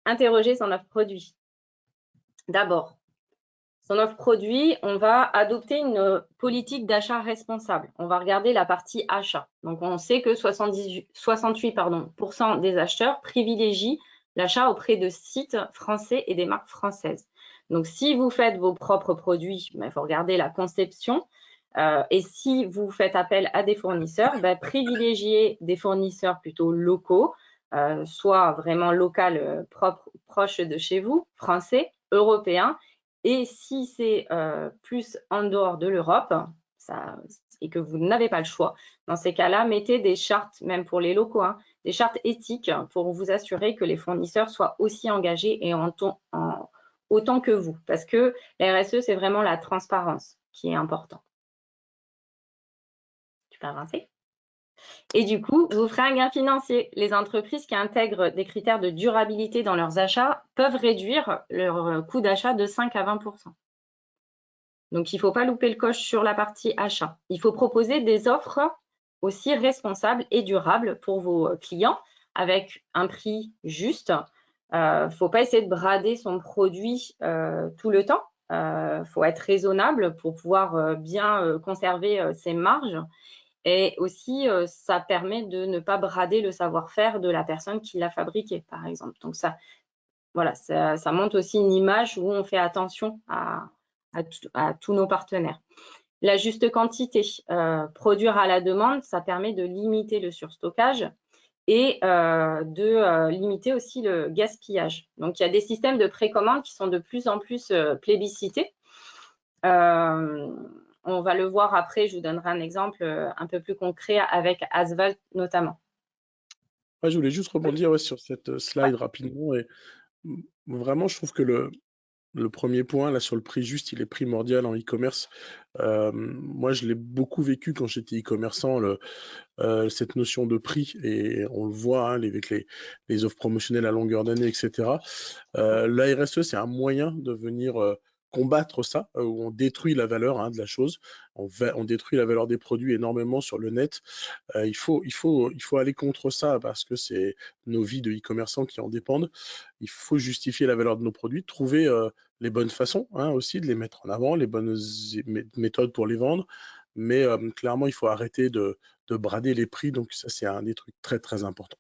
interroger son offre produit. D'abord, son offre produit, on va adopter une politique d'achat responsable. On va regarder la partie achat. Donc, on sait que 68% des acheteurs privilégient l'achat auprès de sites français et des marques françaises. Donc, si vous faites vos propres produits, il faut regarder la conception. Et si vous faites appel à des fournisseurs, privilégiez des fournisseurs plutôt locaux, soit vraiment local, proche de chez vous, français, européens. Et si c'est plus en dehors de l'Europe, et que vous n'avez pas le choix, dans ces cas-là, mettez des chartes, même pour les locaux, des chartes éthiques pour vous assurer que les fournisseurs soient aussi engagés et autant que vous. Parce que la RSE, c'est vraiment la transparence qui est importante. Tu peux avancer. Et du coup, vous ferez un gain financier. Les entreprises qui intègrent des critères de durabilité dans leurs achats peuvent réduire leur coût d'achat de 5 à 20%. Donc, il ne faut pas louper le coche sur la partie achat. Il faut proposer des offres aussi responsables et durables pour vos clients avec un prix juste. Il ne faut pas essayer de brader son produit tout le temps. Il faut être raisonnable pour pouvoir bien conserver ses marges. Et aussi, ça permet de ne pas brader le savoir-faire de la personne qui l'a fabriqué, par exemple. Donc, ça montre aussi une image où on fait attention à tous nos partenaires. La juste quantité, produire à la demande, ça permet de limiter le surstockage et de limiter aussi le gaspillage. Donc, il y a des systèmes de précommande qui sont de plus en plus plébiscités. On va le voir après, je vous donnerai un exemple un peu plus concret avec Asphalt notamment. Ouais, je voulais juste rebondir sur cette slide rapidement. Et vraiment, je trouve que le premier point, là, sur le prix juste, il est primordial en e-commerce. Moi, je l'ai beaucoup vécu quand j'étais e-commerçant, cette notion de prix, et on le voit avec les offres promotionnelles à longueur d'année, etc. La RSE, c'est un moyen de venir combattre ça, où on détruit la valeur de la chose, on détruit la valeur des produits énormément sur le net. Il faut aller contre ça parce que c'est nos vies de e-commerçants qui en dépendent. Il faut justifier la valeur de nos produits, trouver les bonnes façons aussi de les mettre en avant, les bonnes méthodes pour les vendre. Mais clairement, il faut arrêter de brader les prix. Donc ça, c'est un des trucs très, très importants.